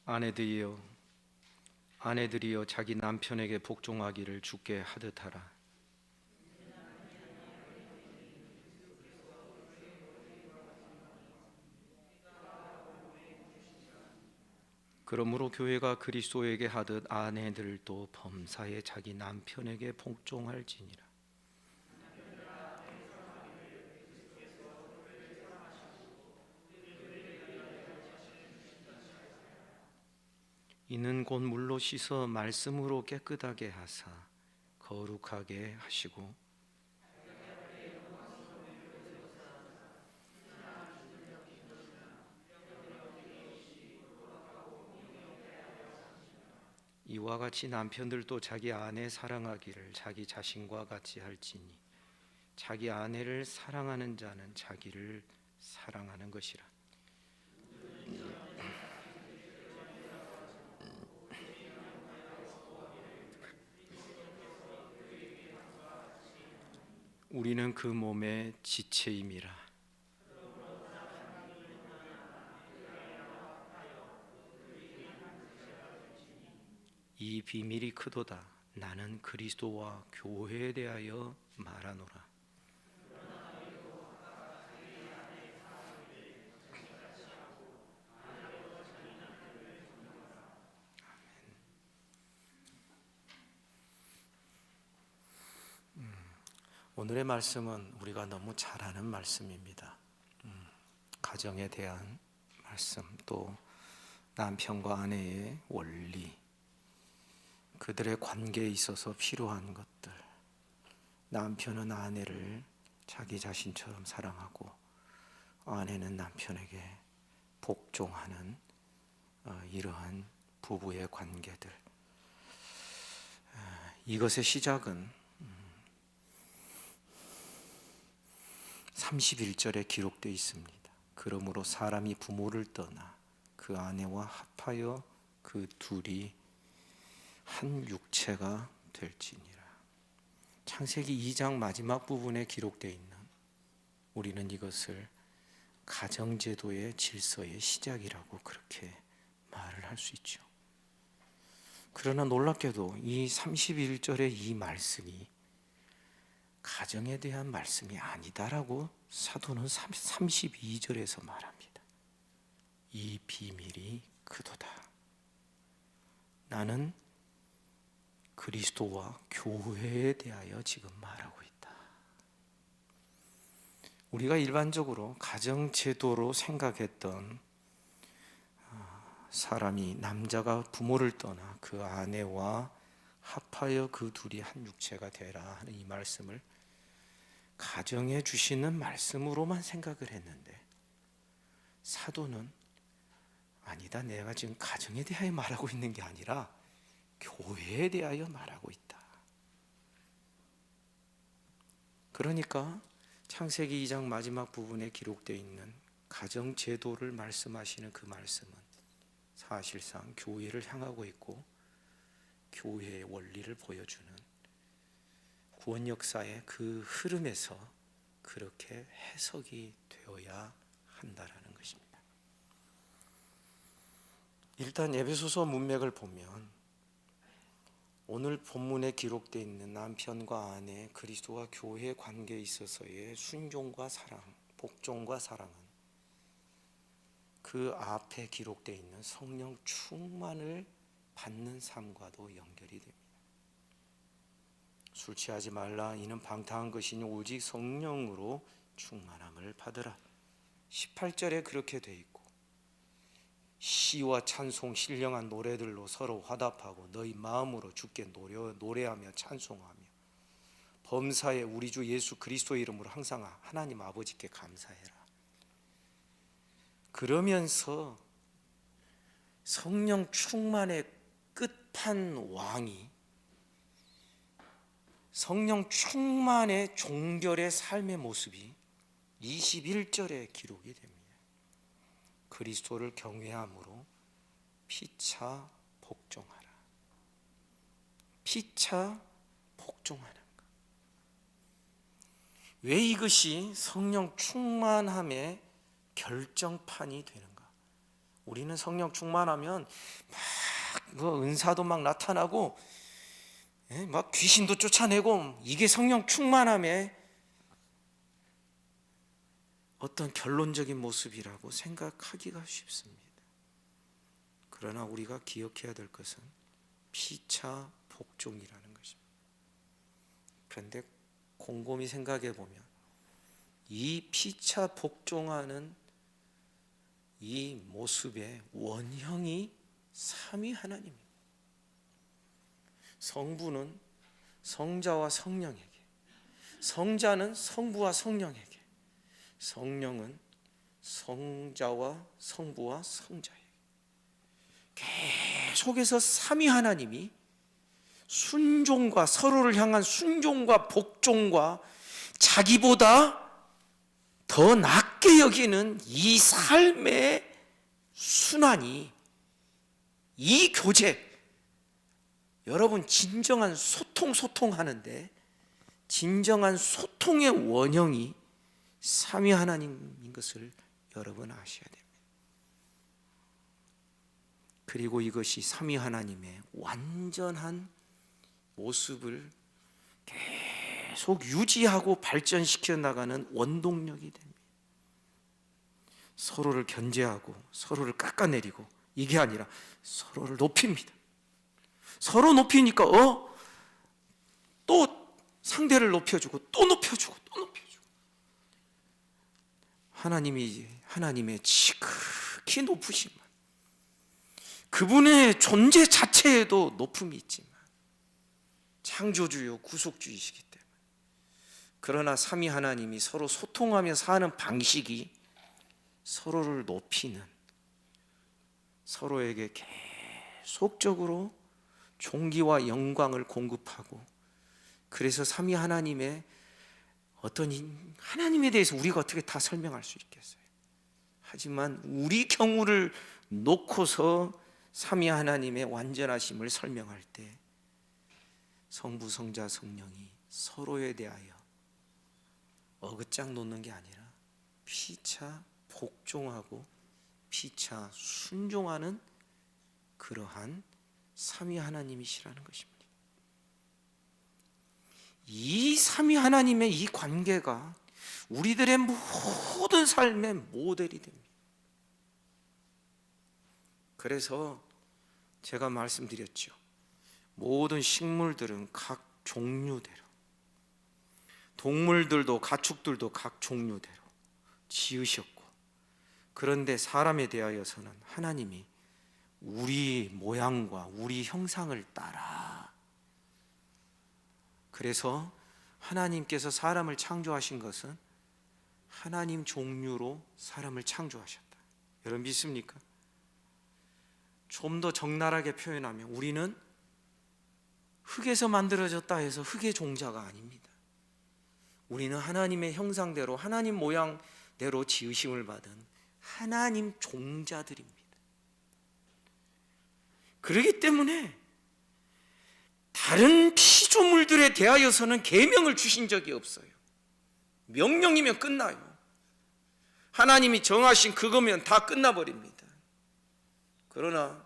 아내들이여, 아내들이여 자기 남편에게 복종하기를 주께 하듯하라. 그러므로 교회가 그리스도에게 하듯 아내들도 범사에 자기 남편에게 복종할지니라. 이는 곧 물로 씻어 말씀으로 깨끗하게 하사 거룩하게 하시고, 이와 같이 남편들도 자기 아내 사랑하기를 자기 자신과 같이 할지니 자기 아내를 사랑하는 자는 자기를 사랑하는 것이라. 우리는 그 몸의 지체임이라. 이 비밀이 크도다. 나는 그리스도와 교회에 대하여 말하노라. 오늘의 말씀은 우리가 너무 잘 아는 말씀입니다. 가정에 대한 말씀, 또 남편과 아내의 원리, 그들의 관계에 있어서 필요한 것들, 남편은 아내를 자기 자신처럼 사랑하고 아내는 남편에게 복종하는 이러한 부부의 관계들, 이것의 시작은 31절에 기록되어 있습니다. 그러므로 사람이 부모를 떠나 그 아내와 합하여 그 둘이 한 육체가 될지니라. 창세기 2장 마지막 부분에 기록되어 있는, 우리는 이것을 가정제도의 질서의 시작이라고 그렇게 말을 할 수 있죠. 그러나 놀랍게도 이 31절의 이 말씀이 가정에 대한 말씀이 아니다라고 사도는 32절에서 말합니다. 이 비밀이 크도다. 나는 그리스도와 교회에 대하여 지금 말하고 있다. 우리가 일반적으로 가정제도로 생각했던 사람이, 남자가 부모를 떠나 그 아내와 합하여 그 둘이 한 육체가 되라 하는 이 말씀을 가정에 주시는 말씀으로만 생각을 했는데, 사도는 아니다, 내가 지금 가정에 대하여 말하고 있는 게 아니라 교회에 대하여 말하고 있다. 그러니까 창세기 2장 마지막 부분에 기록되어 있는 가정 제도를 말씀하시는 그 말씀은 사실상 교회를 향하고 있고 교회의 원리를 보여주는 구원 역사의 그 흐름에서 그렇게 해석이 되어야 한다라는 것입니다. 일단 에베소서 문맥을 보면 오늘 본문에 기록되어 있는 남편과 아내, 그리스도와 교회의 관계에 있어서의 순종과 사랑, 복종과 사랑은 그 앞에 기록되어 있는 성령 충만을 받는 삶과도 연결이 됩니다. 술 취하지 말라, 이는 방탕한 것이니 오직 성령으로 충만함을 받으라. 18절에 그렇게 돼 있고, 시와 찬송 신령한 노래들로 서로 화답하고 너희 마음으로 주께 노래하며 찬송하며 범사에 우리 주 예수 그리스도의 이름으로 항상 하나님 아버지께 감사해라. 그러면서 성령 충만의 끝판왕이 성령 충만의 종결의 삶의 모습이 21절에 기록이 됩니다. 그리스도를 경외함으로 피차 복종하라. 피차 복종하는 것. 왜 이것이 성령 충만함의 결정판이 되는가? 우리는 성령 충만하면 막 은사도 막 나타나고 막 귀신도 쫓아내고 이게 성령 충만함의 어떤 결론적인 모습이라고 생각하기가 쉽습니다. 그러나 우리가 기억해야 될 것은 피차 복종이라는 것입니다. 그런데 곰곰이 생각해 보면 이 피차 복종하는 이 모습의 원형이 삼위 하나님입니다. 성부는 성자와 성령에게, 성자는 성부와 성령에게, 성령은 성자와 성부와 성자에게, 계속해서 삼위 하나님이 순종과 서로를 향한 순종과 복종과 자기보다 더 낮게 여기는 이 삶의 순환이, 이 교제, 여러분 진정한 소통하는데 진정한 소통의 원형이 삼위 하나님인 것을 여러분 아셔야 됩니다. 그리고 이것이 삼위 하나님의 완전한 모습을 계속 유지하고 발전시켜 나가는 원동력이 됩니다. 서로를 견제하고 서로를 깎아내리고 이게 아니라 서로를 높입니다. 서로 높이니까 또 상대를 높여주고 또 높여주고 또 높여주고, 하나님의 지극히 높으신 분, 그분의 존재 자체에도 높음이 있지만 창조주요 구속주이시기 때문에, 그러나 삼위 하나님이 서로 소통하며 사는 방식이 서로를 높이는, 서로에게 계속적으로 존귀와 영광을 공급하고, 그래서 삼위 하나님의 어떤 하나님에 대해서 우리가 어떻게 다 설명할 수 있겠어요? 하지만 우리 경우를 놓고서 삼위 하나님의 완전하심을 설명할 때 성부, 성자, 성령이 서로에 대하여 어긋장 놓는 게 아니라 피차 복종하고 피차 순종하는 그러한 삼위 하나님이시라는 것입니다. 이 삼위 하나님의 이 관계가 우리들의 모든 삶의 모델이 됩니다. 그래서 제가 말씀드렸죠. 모든 식물들은 각 종류대로, 동물들도 가축들도 각 종류대로 지으셨고, 그런데 사람에 대하여서는 하나님이 우리 모양과 우리 형상을 따라, 그래서 하나님께서 사람을 창조하신 것은 하나님 종류로 사람을 창조하셨다. 여러분 믿습니까? 좀 더 적나라하게 표현하면 우리는 흙에서 만들어졌다 해서 흙의 종자가 아닙니다. 우리는 하나님의 형상대로 하나님 모양대로 지으심을 받은 하나님 종자들입니다. 그렇기 때문에 다른 피조물들에 대하여서는 계명을 주신 적이 없어요. 명령이면 끝나요. 하나님이 정하신 그거면 다 끝나버립니다. 그러나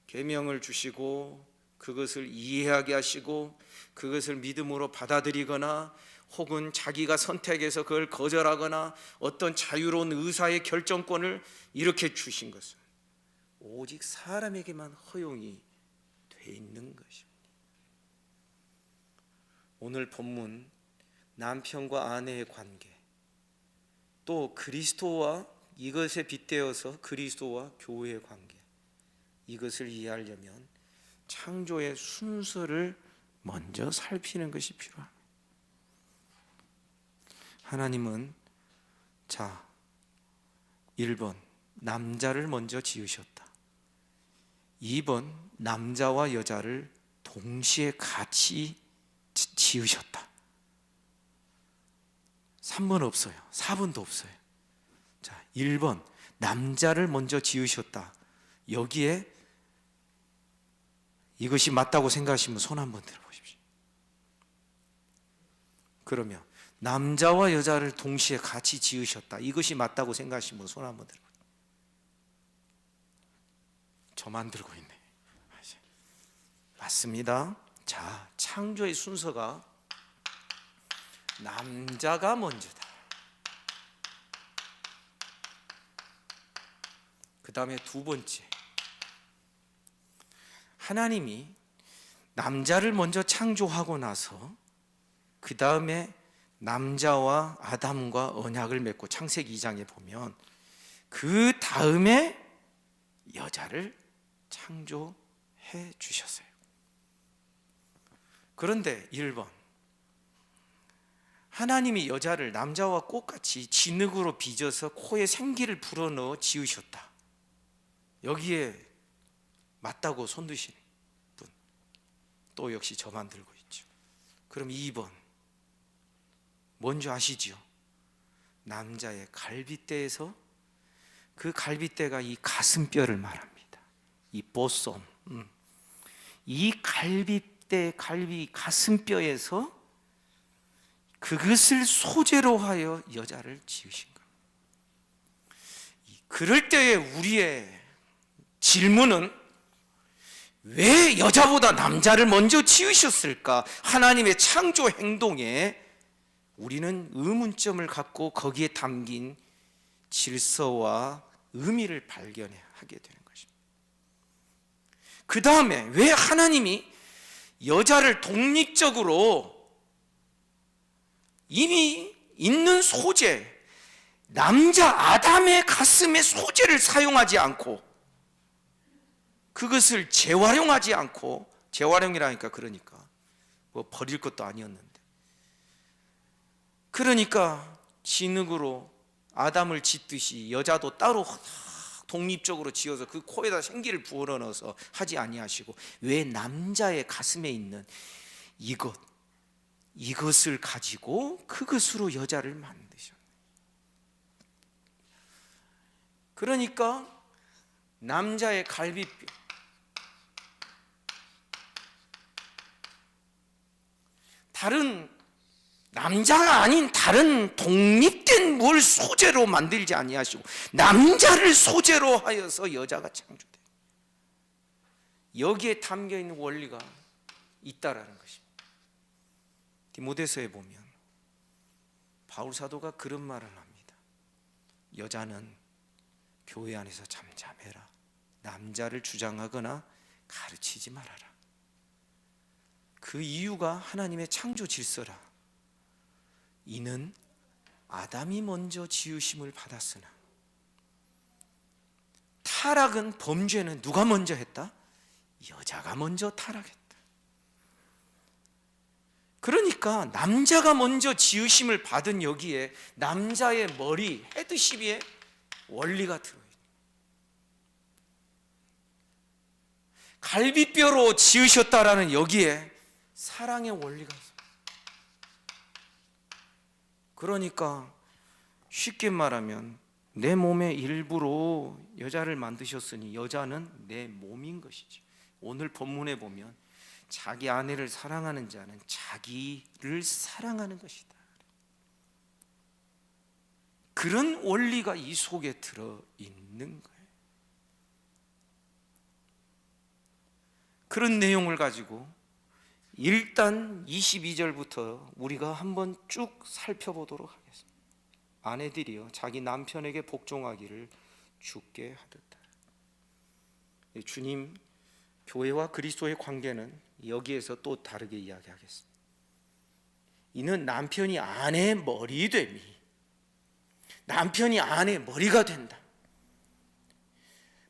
계명을 주시고 그것을 이해하게 하시고 그것을 믿음으로 받아들이거나 혹은 자기가 선택해서 그걸 거절하거나 어떤 자유로운 의사의 결정권을 이렇게 주신 것은 오직 사람에게만 허용이 돼 있는 것입니다. 오늘 본문 남편과 아내의 관계, 또 그리스도와 이것에 빗대어서 그리스도와 교회의 관계, 이것을 이해하려면 창조의 순서를 먼저 살피는 것이 필요합니다. 하나님은 1번 남자를 먼저 지으셨다. 2번 남자와 여자를 동시에 같이 지으셨다. 3번 없어요. 4번도 없어요. 1번 남자를 먼저 지으셨다. 여기에 이것이 맞다고 생각하시면 손 한번 들어보십시오. 그러면 남자와 여자를 동시에 같이 지으셨다. 이것이 맞다고 생각하시면 손 한번 들어보십시오. 저만 들고 있네. 맞습니다. 자, 창조의 순서가 남자가 먼저다. 그 다음에 두 번째, 하나님이 남자를 먼저 창조하고 나서 그 다음에 남자와 아담과 언약을 맺고 창세기 2장에 보면 그 다음에 여자를 창조해 주셨어요. 그런데 1번, 하나님이 여자를 남자와 똑같이 진흙으로 빚어서 코에 생기를 불어넣어 지으셨다. 여기에 맞다고 손드시는 분, 또 역시 저만 들고 있죠. 그럼 2번, 뭔지 아시죠? 남자의 갈빗대에서, 그 갈빗대가 이 가슴뼈를 말합니다. 이 보솜, 이 갈빗대, 가슴뼈에서 그것을 소재로 하여 여자를 지으신 겁니다. 그럴 때에 우리의 질문은, 왜 여자보다 남자를 먼저 지으셨을까? 하나님의 창조 행동에 우리는 의문점을 갖고 거기에 담긴 질서와 의미를 발견하게 되는 것입니다. 그 다음에 왜 하나님이 여자를 독립적으로 이미 있는 소재, 남자 아담의 가슴의 소재를 사용하지 않고, 그것을 재활용하지 않고, 재활용이라니까 그러니까 뭐 버릴 것도 아니었는데, 그러니까 진흙으로 아담을 짓듯이 여자도 따로 독립적으로 지어서 그 코에다 생기를 부어 넣어서 하지 아니하시고, 왜 남자의 가슴에 있는 이것을 가지고 그것으로 여자를 만드셨네. 그러니까 남자의 갈비뼈, 다른 남자가 아닌 다른 독립된 뭘 소재로 만들지 아니하시고 남자를 소재로 하여서 여자가 창조돼요. 여기에 담겨있는 원리가 있다라는 것입니다. 디모데서에 보면 바울 사도가 그런 말을 합니다. 여자는 교회 안에서 잠잠해라. 남자를 주장하거나 가르치지 말아라. 그 이유가 하나님의 창조 질서라. 이는 아담이 먼저 지으심을 받았으나, 타락은, 범죄는 누가 먼저 했다? 여자가 먼저 타락했다. 그러니까 남자가 먼저 지으심을 받은 여기에 남자의 머리, 헤드십의 원리가 들어있는, 갈비뼈로 지으셨다라는 여기에 사랑의 원리가 있습니다. 그러니까 쉽게 말하면 내 몸의 일부로 여자를 만드셨으니 여자는 내 몸인 것이지. 오늘 본문에 보면 자기 아내를 사랑하는 자는 자기를 사랑하는 것이다. 그런 원리가 이 속에 들어있는 거예요. 그런 내용을 가지고 일단 22절부터 우리가 한번 쭉 살펴보도록 하겠습니다. 아내들이여 자기 남편에게 복종하기를 주께 하듯다. 주님, 교회와 그리스도의 관계는 여기에서 또 다르게 이야기하겠습니다. 이는 남편이 아내의 머리됨이, 남편이 아내의 머리가 된다.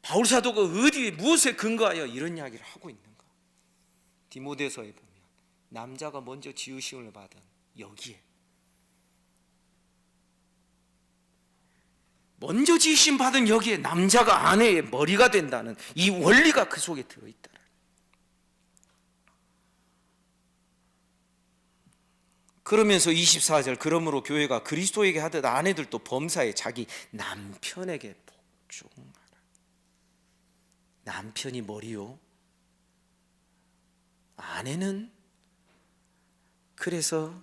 바울 사도가 어디에 무엇에 근거하여 이런 이야기를 하고 있는가? 디모데서에 보면 남자가 먼저 지으심을 받은 여기에, 먼저 지으심 받은 여기에 남자가 아내의 머리가 된다는 이 원리가 그 속에 들어있다. 그러면서 24절, 그러므로 교회가 그리스도에게 하듯 아내들도 범사에 자기 남편에게 복종하라. 남편이 머리요, 아내는 그래서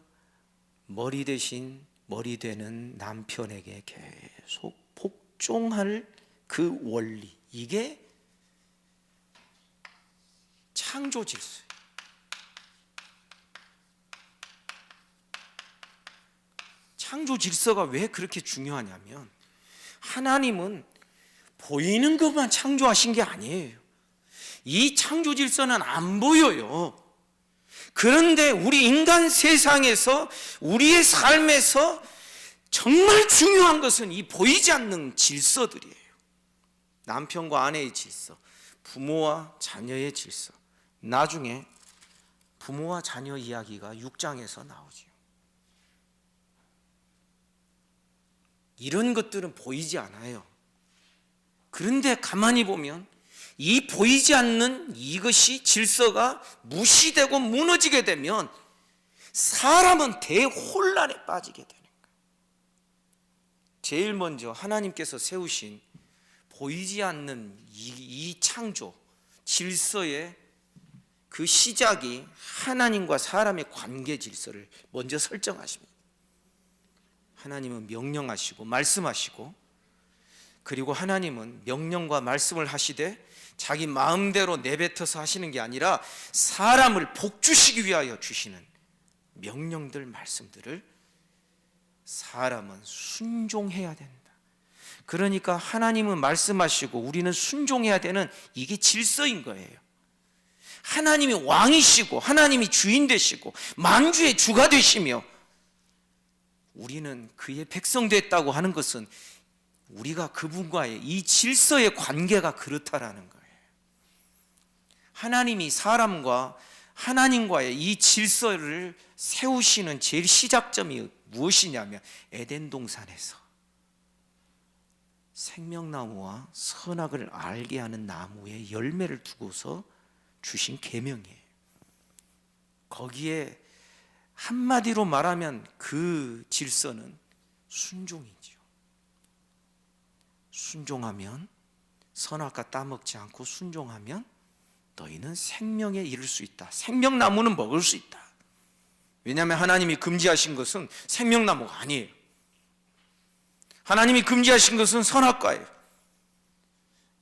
머리 대신 머리 되는 남편에게 계속 복종할 그 원리, 이게 창조 질서. 창조 질서가 왜 그렇게 중요하냐면 하나님은 보이는 것만 창조하신 게 아니에요. 이 창조 질서는 안 보여요. 그런데 우리 인간 세상에서, 우리의 삶에서 정말 중요한 것은 이 보이지 않는 질서들이에요. 남편과 아내의 질서, 부모와 자녀의 질서. 나중에 부모와 자녀 이야기가 6장에서 나오죠. 이런 것들은 보이지 않아요. 그런데 가만히 보면 이 보이지 않는 이것이 질서가 무시되고 무너지게 되면 사람은 대혼란에 빠지게 되는 거예요. 제일 먼저 하나님께서 세우신 보이지 않는 이 창조 질서의 그 시작이 하나님과 사람의 관계 질서를 먼저 설정하십니다. 하나님은 명령하시고 말씀하시고, 그리고 하나님은 명령과 말씀을 하시되 자기 마음대로 내뱉어서 하시는 게 아니라 사람을 복주시기 위하여 주시는 명령들, 말씀들을 사람은 순종해야 된다. 그러니까 하나님은 말씀하시고 우리는 순종해야 되는 이게 질서인 거예요. 하나님이 왕이시고 하나님이 주인 되시고 만주의 주가 되시며 우리는 그의 백성 됐다고 하는 것은 우리가 그분과의 이 질서의 관계가 그렇다라는 거예요. 하나님이 사람과 하나님과의 이 질서를 세우시는 제일 시작점이 무엇이냐면 에덴 동산에서 생명나무와 선악을 알게 하는 나무의 열매를 두고서 주신 계명이에요. 거기에 한마디로 말하면 그 질서는 순종이죠. 순종하면, 선악과 따먹지 않고 순종하면 너희는 생명에 이를 수 있다. 생명나무는 먹을 수 있다. 왜냐하면 하나님이 금지하신 것은 생명나무가 아니에요. 하나님이 금지하신 것은 선악과예요.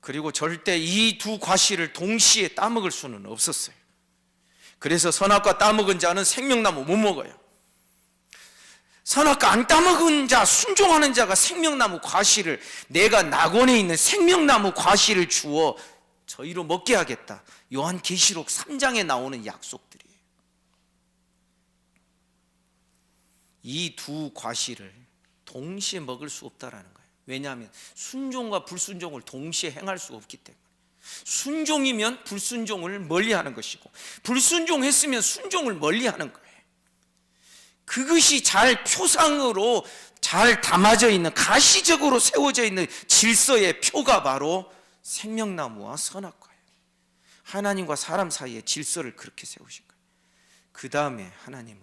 그리고 절대 이 두 과실을 동시에 따먹을 수는 없었어요. 그래서 선악과 따먹은 자는 생명나무 못 먹어요. 선악과 안 따먹은 자, 순종하는 자가 생명나무 과실을, 내가 낙원에 있는 생명나무 과실을 주어 저희로 먹게 하겠다. 요한계시록 3장에 나오는 약속들이에요. 이 두 과실을 동시에 먹을 수 없다라는 거예요. 왜냐하면 순종과 불순종을 동시에 행할 수 없기 때문에. 순종이면 불순종을 멀리하는 것이고 불순종했으면 순종을 멀리하는 거예요. 그것이 잘 표상으로 잘 담아져 있는, 가시적으로 세워져 있는 질서의 표가 바로 생명나무와 선악과예요. 하나님과 사람 사이의 질서를 그렇게 세우신 거예요. 그 다음에 하나님은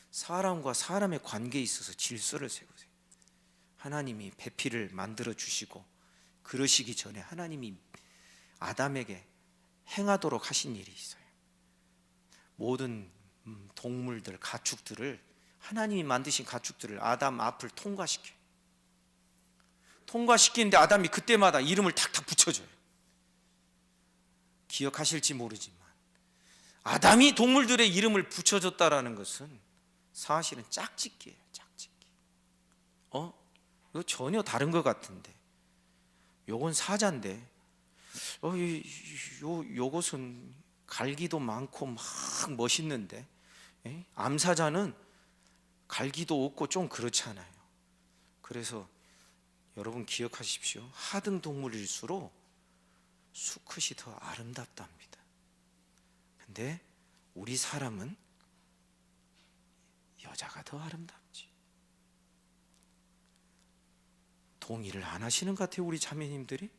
사람과 사람의 관계에 있어서 질서를 세우세요. 하나님이 배필을 만들어 주시고 그러시기 전에 하나님이 아담에게 행하도록 하신 일이 있어요. 모든 동물들, 가축들을, 하나님이 만드신 가축들을 아담 앞을 통과시키는데 아담이 그때마다 이름을 탁탁 붙여줘요. 기억하실지 모르지만 아담이 동물들의 이름을 붙여줬다라는 것은 사실은 짝짓기예요. 짝짓기. 이거 전혀 다른 것 같은데, 요건 사자인데, 요것은 갈기도 많고 막 멋있는데, 암사자는 갈기도 없고 좀 그렇잖아요. 그래서 여러분 기억하십시오. 하등 동물일수록 수컷이 더 아름답답니다. 근데 우리 사람은 여자가 더 아름답지. 동의를 안 하시는 것 같아요, 우리 자매님들이.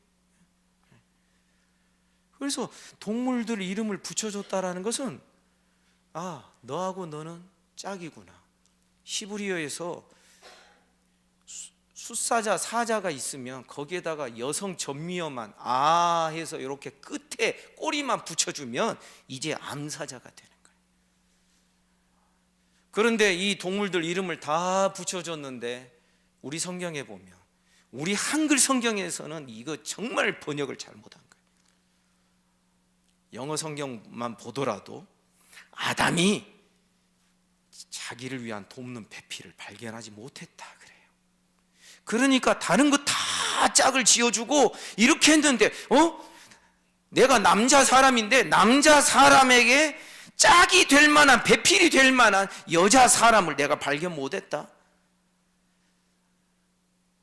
그래서 동물들 이름을 붙여줬다라는 것은, 아, 너하고 너는 짝이구나. 히브리어에서 숫사자, 사자가 있으면 거기에다가 여성 전미어만 아 해서 이렇게 끝에 꼬리만 붙여주면 이제 암사자가 되는 거예요. 그런데 이 동물들 이름을 다 붙여줬는데 우리 성경에 보면, 우리 한글 성경에서는 이거 정말 번역을 잘못한 거예요. 영어 성경만 보더라도 아담이 자기를 위한 돕는 배필을 발견하지 못했다 그래요. 그러니까 다른 거 다 짝을 지어주고 이렇게 했는데 내가 남자 사람인데 남자 사람에게 짝이 될 만한, 배필이 될 만한 여자 사람을 내가 발견 못했다,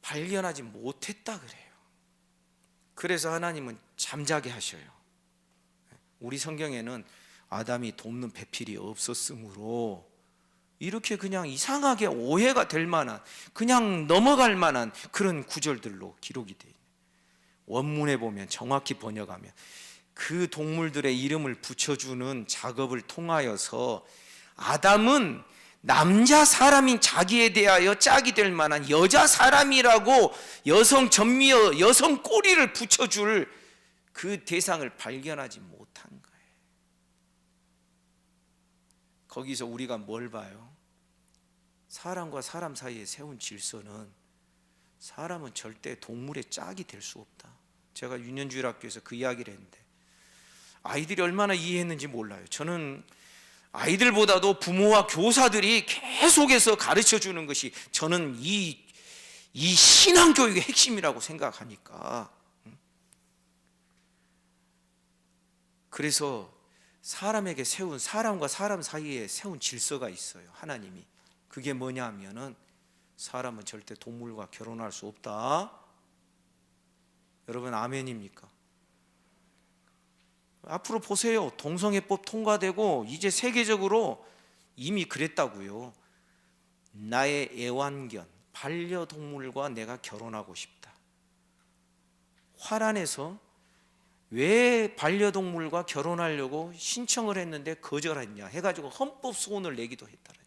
발견하지 못했다 그래요. 그래서 하나님은 잠자게 하셔요. 우리 성경에는 아담이 돕는 배필이 없었으므로 이렇게 그냥 이상하게 오해가 될 만한, 그냥 넘어갈 만한 그런 구절들로 기록이 되어 있는, 원문에 보면 정확히 번역하면 그 동물들의 이름을 붙여주는 작업을 통하여서 아담은 남자 사람인 자기에 대하여 짝이 될 만한 여자 사람이라고 여성 전미어, 여성 꼬리를 붙여줄 그 대상을 발견하지 못한 거예요. 거기서 우리가 뭘 봐요? 사람과 사람 사이에 세운 질서는 사람은 절대 동물의 짝이 될 수 없다. 제가 유년주일 학교에서 그 이야기를 했는데 아이들이 얼마나 이해했는지 몰라요. 저는 아이들보다도 부모와 교사들이 계속해서 가르쳐 주는 것이 저는 이 신앙교육의 핵심이라고 생각하니까. 그래서 사람에게 세운, 사람과 사람 사이에 세운 질서가 있어요, 하나님이. 그게 뭐냐 하면은 사람은 절대 동물과 결혼할 수 없다. 여러분 아멘입니까? 앞으로 보세요. 동성애법 통과되고 이제 세계적으로 이미 그랬다고요. 나의 애완견, 반려동물과 내가 결혼하고 싶다. 화란에서 왜 반려동물과 결혼하려고 신청을 했는데 거절했냐 해가지고 헌법 소원을 내기도 했다니까.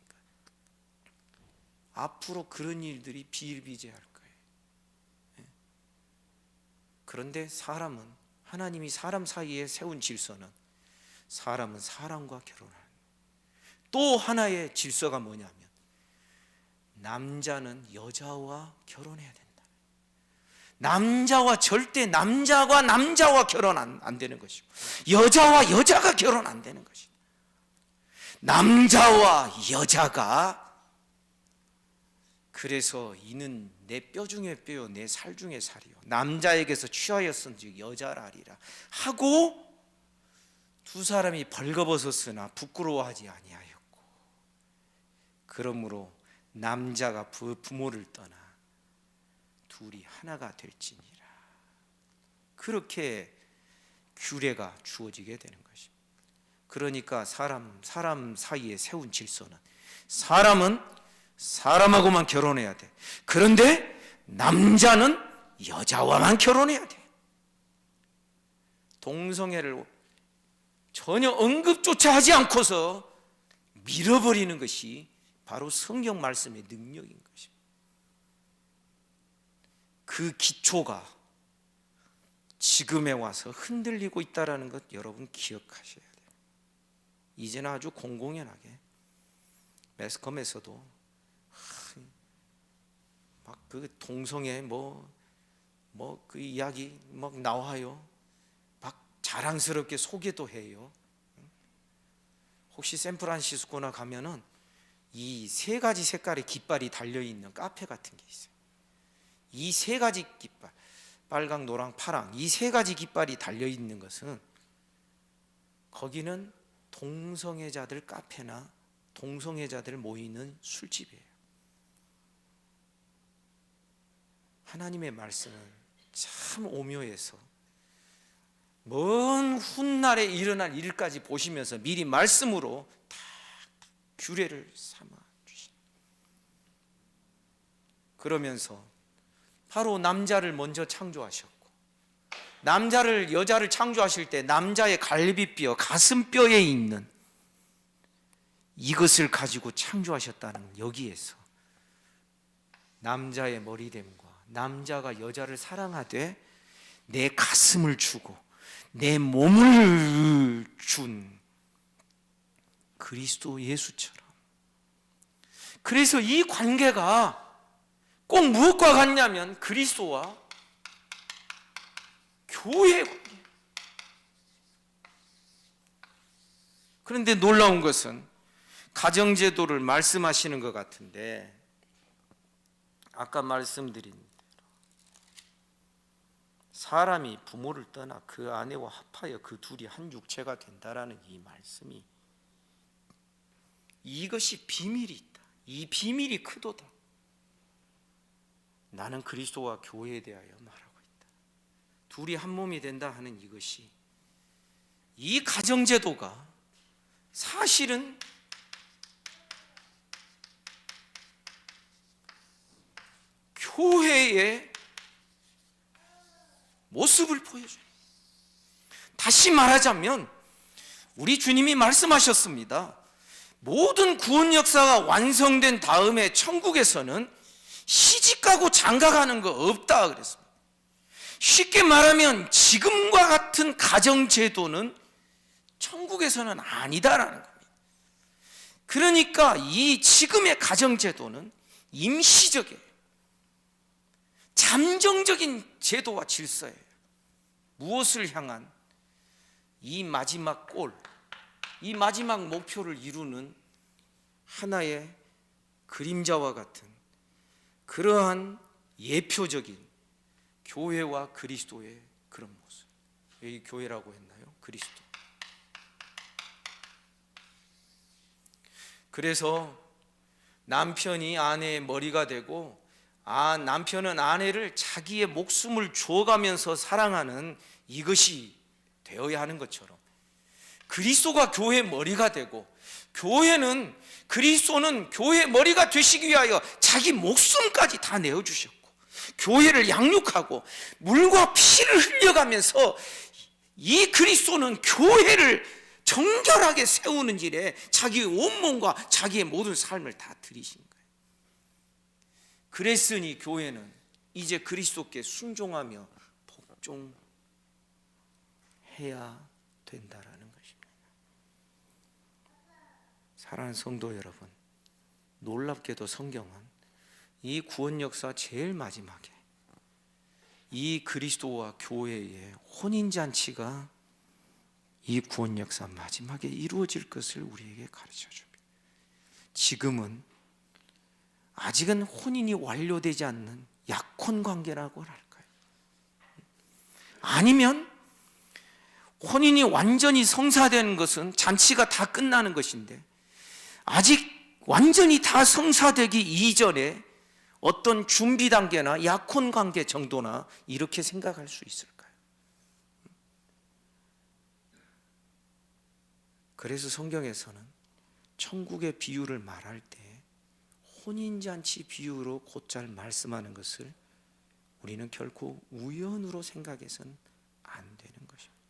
앞으로 그런 일들이 비일비재할 거예요. 그런데 사람은, 하나님이 사람 사이에 세운 질서는 사람은 사람과 결혼하는, 또 하나의 질서가 뭐냐면 남자는 여자와 결혼해야 된다. 남자와 절대 남자와 결혼 안 되는 것이고 여자와 여자가 결혼 안 되는 것이다. 남자와 여자가, 그래서 이는 내 뼈 중에 뼈요 내 살 중에 살이요 남자에게서 취하였은즉 여자라리라 하고 두 사람이 벌거벗었으나 부끄러워하지 아니하였고 그러므로 남자가 부모를 떠나 둘이 하나가 될지니라. 그렇게 규례가 주어지게 되는 것입니다. 그러니까 사람 사이에 세운 질서는 사람은 사람하고만 결혼해야 돼. 그런데 남자는 여자와만 결혼해야 돼. 동성애를 전혀 언급조차 하지 않고서 밀어버리는 것이 바로 성경 말씀의 능력인 것입니다. 그 기초가 지금에 와서 흔들리고 있다는 것 여러분 기억하셔야 돼요. 이제는 아주 공공연하게 매스컴에서도 막 그 동성애 뭐 그 이야기 막 나와요. 막 자랑스럽게 소개도 해요. 혹시 샌프란시스코나 가면은 이 세 가지 색깔의 깃발이 달려 있는 카페 같은 게 있어요. 이 세 가지 깃발, 빨강, 노랑, 파랑, 이 세 가지 깃발이 달려 있는 것은 거기는 동성애자들 카페나 동성애자들 모이는 술집이에요. 하나님의 말씀은 참 오묘해서 먼 훗날에 일어날 일까지 보시면서 미리 말씀으로 다 규례를 삼아 주신, 그러면서 바로 남자를 먼저 창조하셨고 남자를, 여자를 창조하실 때 남자의 갈비뼈, 가슴뼈에 있는 이것을 가지고 창조하셨다는, 여기에서 남자의 머리됨과 남자가 여자를 사랑하되 내 가슴을 주고 내 몸을 준 그리스도 예수처럼, 그래서 이 관계가 꼭 무엇과 같냐면 그리스도와 교회의 관계. 그런데 놀라운 것은 가정제도를 말씀하시는 것 같은데, 아까 말씀드린 대로 사람이 부모를 떠나 그 아내와 합하여 그 둘이 한 육체가 된다라는 이 말씀이, 이것이 비밀이 있다. 이 비밀이 크도다. 나는 그리스도와 교회에 대하여 말하고 있다. 둘이 한 몸이 된다 하는 이것이, 이 가정제도가 사실은 교회의 모습을 보여줘요. 다시 말하자면 우리 주님이 말씀하셨습니다. 모든 구원 역사가 완성된 다음에 천국에서는 시집가고 장가가는 거 없다 그랬습니다. 쉽게 말하면 지금과 같은 가정제도는 천국에서는 아니다라는 겁니다. 그러니까 이 지금의 가정제도는 임시적이에요. 잠정적인 제도와 질서예요. 무엇을 향한? 이 마지막 골, 이 마지막 목표를 이루는 하나의 그림자와 같은 그러한 예표적인 교회와 그리스도의 그런 모습. 여기 교회라고 했나요? 그리스도. 그래서 남편이 아내의 머리가 되고, 남편은 아내를 자기의 목숨을 주어가면서 사랑하는 이것이 되어야 하는 것처럼, 그리스도가 교회의 머리가 되고, 그리스도는 교회의 머리가 되시기 위하여 자기 목숨까지 다 내어주셨고, 교회를 양육하고 물과 피를 흘려가면서 이 그리스도는 교회를 정결하게 세우는 일에 자기의 온몸과 자기의 모든 삶을 다 들이신 거예요. 그랬으니 교회는 이제 그리스도께 순종하며 복종해야 된다라는 것입니다. 사랑하는 성도 여러분, 놀랍게도 성경은 이 구원 역사 제일 마지막에 이 그리스도와 교회의 혼인잔치가 이 구원 역사 마지막에 이루어질 것을 우리에게 가르쳐 줍니다. 지금은 아직은 혼인이 완료되지 않는 약혼 관계라고 할까요? 아니면 혼인이 완전히 성사되는 것은 잔치가 다 끝나는 것인데, 아직 완전히 다 성사되기 이전에 어떤 준비 단계나 약혼 관계 정도나 이렇게 생각할 수 있을까요? 그래서 성경에서는 천국의 비유를 말할 때 혼인잔치 비유로 곧잘 말씀하는 것을 우리는 결코 우연으로 생각해서는 안 되는 것입니다.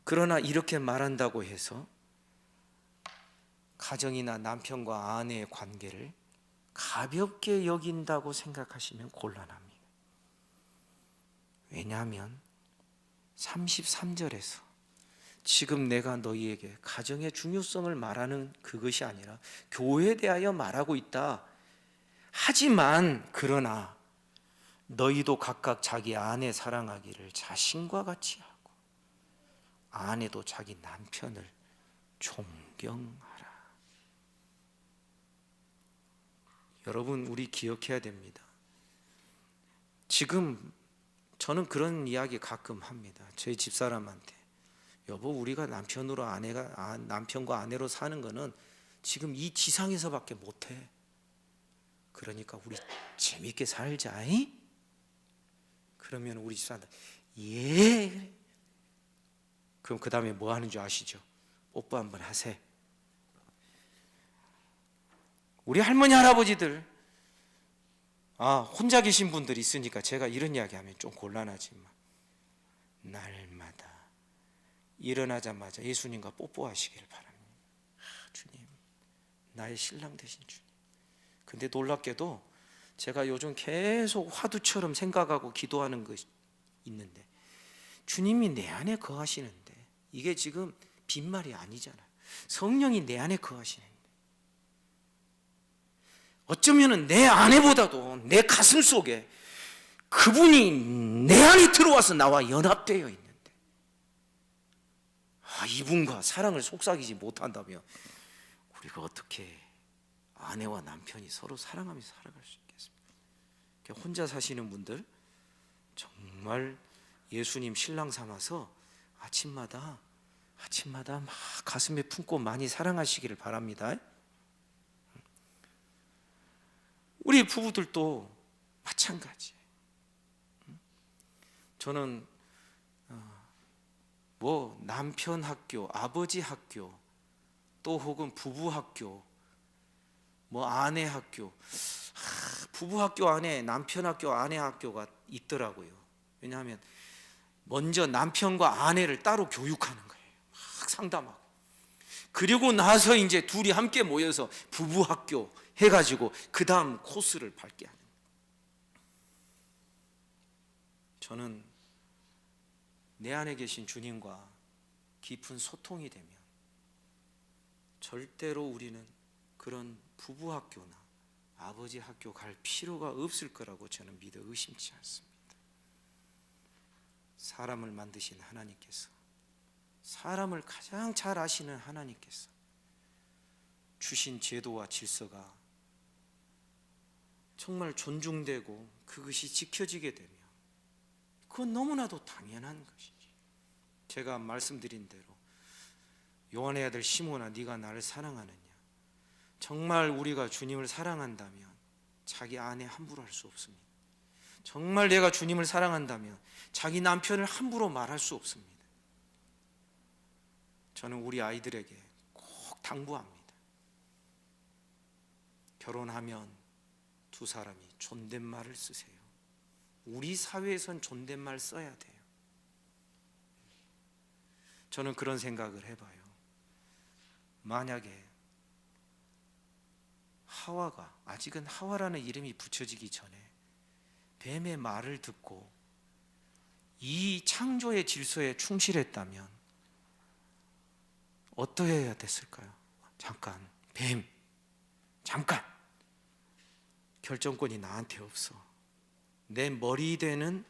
그러나 이렇게 말한다고 해서 가정이나 남편과 아내의 관계를 가볍게 여긴다고 생각하시면 곤란합니다. 왜냐하면 33절에서 지금 내가 너희에게 가정의 중요성을 말하는 그것이 아니라 교회에 대하여 말하고 있다. 하지만 그러나 너희도 각각 자기 아내 사랑하기를 자신과 같이 하고, 아내도 자기 남편을 존경하라. 여러분, 우리 기억해야 됩니다. 지금 저는 그런 이야기 가끔 합니다. 저희 집사람한테, 여보, 우리가 남편과 아내로 사는 거는 지금 이 지상에서밖에 못해. 그러니까 우리 재밌게 살자. 그러면 우리 집사람, 예. 그럼 그 다음에 뭐 하는 줄 아시죠? 뽀뽀 한번 하세요. 우리 할머니 할아버지들, 혼자 계신 분들이 있으니까 제가 이런 이야기하면 좀 곤란하지만, 날마다 일어나자마자 예수님과 뽀뽀하시기를 바랍니다. 주님, 나의 신랑 되신 주님. 근데 놀랍게도 제가 요즘 계속 화두처럼 생각하고 기도하는 것이 있는데, 주님이 내 안에 거하시는데 이게 지금 빈말이 아니잖아요. 성령이 내 안에 거하시는데, 어쩌면 내 아내보다도 내 가슴 속에 그분이 내 안에 들어와서 나와 연합되어 있는데, 이분과 사랑을 속삭이지 못한다면 우리가 어떻게 아내와 남편이 서로 사랑하면서 살아갈 수 있겠습니까? 혼자 사시는 분들 정말 예수님 신랑 삼아서 아침마다 막 가슴에 품고 많이 사랑하시기를 바랍니다. 우리 부부들도 마찬가지. 저는 뭐 남편 학교, 아버지 학교, 또 혹은 부부 학교, 뭐 아내 학교, 부부 학교 안에 남편 학교, 아내 학교가 있더라고요. 왜냐하면 먼저 남편과 아내를 따로 교육하는 거예요. 막 상담하고. 그리고 나서 이제 둘이 함께 모여서 부부 학교 해가지고 그 다음 코스를 밟게 하는 거예요. 저는 내 안에 계신 주님과 깊은 소통이 되면 절대로 우리는 그런 부부 학교나 아버지 학교 갈 필요가 없을 거라고 저는 믿어 의심치 않습니다. 사람을 만드신 하나님께서, 사람을 가장 잘 아시는 하나님께서 주신 제도와 질서가 정말 존중되고 그것이 지켜지게 되면 그건 너무나도 당연한 것이지. 제가 말씀드린 대로 요한의 아들 시몬아, 네가 나를 사랑하느냐? 정말 우리가 주님을 사랑한다면 자기 아내 함부로 할 수 없습니다. 정말 내가 주님을 사랑한다면 자기 남편을 함부로 말할 수 없습니다. 저는 우리 아이들에게 꼭 당부합니다. 결혼하면 두 사람이 존댓말을 쓰세요. 우리 사회에선 존댓말 써야 돼요. 저는 그런 생각을 해봐요. 만약에 하와가, 아직은 하와라는 이름이 붙여지기 전에 뱀의 말을 듣고 이 창조의 질서에 충실했다면 어떠해야 됐을까요? 잠깐, 뱀, 잠깐, 결정권이 나한테 없어. 내 머리 되는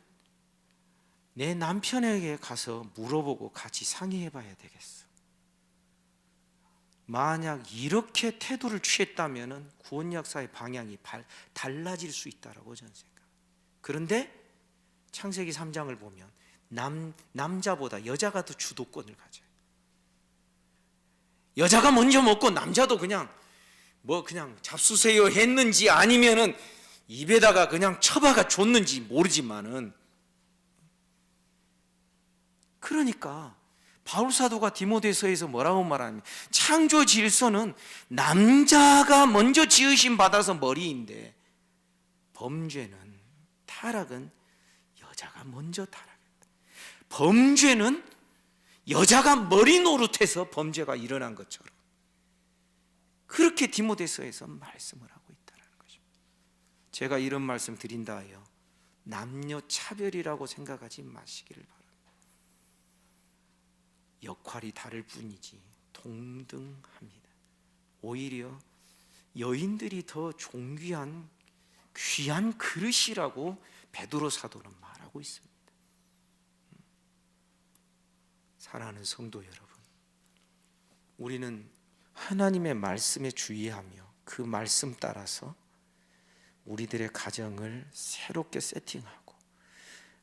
내 남편에게 가서 물어보고 같이 상의해봐야 되겠어. 만약 이렇게 태도를 취했다면 구원 역사의 방향이 달라질 수 있다라고 저는 생각해요. 그런데 창세기 3장을 보면 남자보다 여자가 더 주도권을 가져요. 여자가 먼저 먹고 남자도 그냥 잡수세요 했는지 아니면은 입에다가 그냥 처박아 줬는지 모르지만은, 그러니까 바울 사도가 디모데서에서 뭐라고 말하냐면 창조 질서는 남자가 먼저 지으심 받아서 머리인데 범죄는, 타락은 여자가 먼저 타락했다. 범죄는 여자가 머리 노릇해서 범죄가 일어난 것처럼 그렇게 디모데서에서 말씀을 하고 있다는 것입니다. 제가 이런 말씀 드린다 하여 남녀 차별이라고 생각하지 마시기를 바랍니다. 역할이 다를 뿐이지 동등합니다. 오히려 여인들이 더 존귀한 귀한 그릇이라고 베드로 사도는 말하고 있습니다. 사랑하는 성도 여러분, 우리는 하나님의 말씀에 주의하며 그 말씀 따라서 우리들의 가정을 새롭게 세팅하고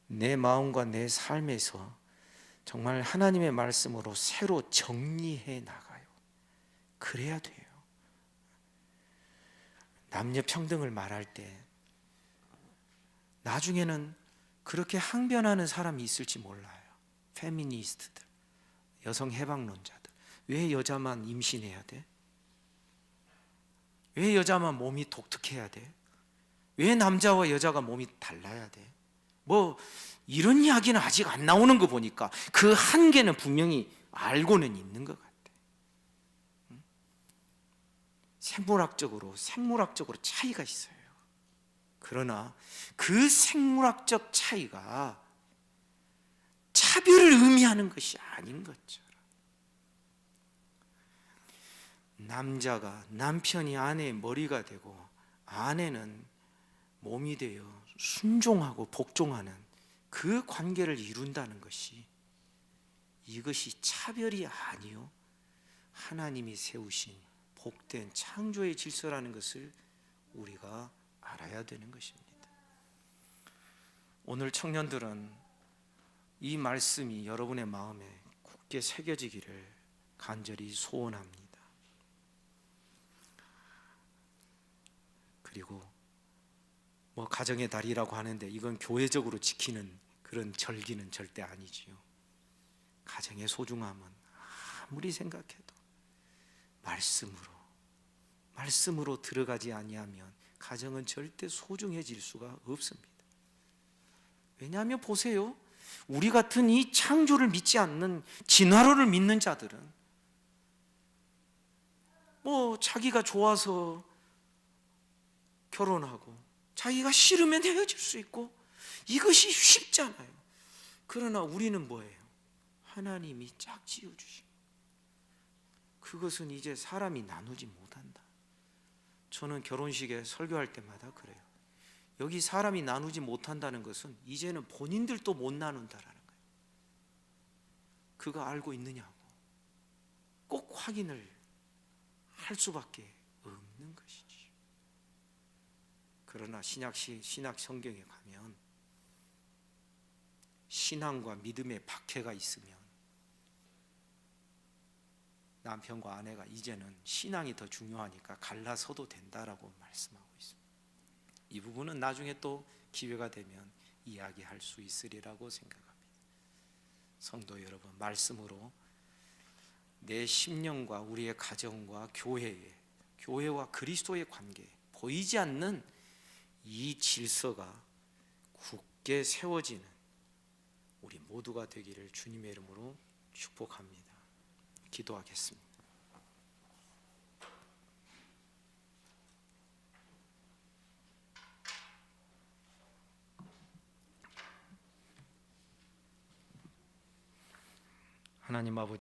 내 마음과 내 삶에서 정말 하나님의 말씀으로 새로 정리해 나가요. 그래야 돼요. 남녀 평등을 말할 때 나중에는 그렇게 항변하는 사람이 있을지 몰라요. 페미니스트들, 여성 해방론자들. 왜 여자만 임신해야 돼? 왜 여자만 몸이 독특해야 돼? 왜 남자와 여자가 몸이 달라야 돼? 뭐 이런 이야기는 아직 안 나오는 거 보니까 그 한계는 분명히 알고는 있는 것 같아. 생물학적으로 차이가 있어요. 그러나 그 생물학적 차이가 차별을 의미하는 것이 아닌 것처럼, 남편이 아내의 머리가 되고 아내는 몸이 되어 순종하고 복종하는 그 관계를 이룬다는 것이 이것이 차별이 아니요 하나님이 세우신 복된 창조의 질서라는 것을 우리가 알아야 되는 것입니다. 오늘 청년들은 이 말씀이 여러분의 마음에 굳게 새겨지기를 간절히 소원합니다. 그리고 가정의 달이라고 하는데 이건 교회적으로 지키는 그런 절기는 절대 아니지요. 가정의 소중함은 아무리 생각해도 말씀으로 들어가지 아니하면 가정은 절대 소중해질 수가 없습니다. 왜냐하면 보세요, 우리 같은 이 창조를 믿지 않는 진화론을 믿는 자들은 자기가 좋아서 결혼하고 자기가 싫으면 헤어질 수 있고 이것이 쉽잖아요. 그러나 우리는 뭐예요? 하나님이 짝지어 주신 그것은 이제 사람이 나누지 못한다. 저는 결혼식에 설교할 때마다 그래요. 여기 사람이 나누지 못한다는 것은 이제는 본인들도 못 나눈다라는 거예요. 그거 알고 있느냐고 꼭 확인을 할 수밖에 없는 것이지. 그러나 신약 성경에 가면 신앙과 믿음의 박해가 있으면 남편과 아내가 이제는 신앙이 더 중요하니까 갈라서도 된다라고 말씀하고 있습니다. 이 부분은 나중에 또 기회가 되면 이야기할 수 있으리라고 생각합니다. 성도 여러분, 말씀으로 내 심령과 우리의 가정과 교회와 그리스도의 관계, 보이지 않는 이 질서가 굳게 세워지는 우리 모두가 되기를 주님의 이름으로 축복합니다. 기도하겠습니다. 하나님 아버지,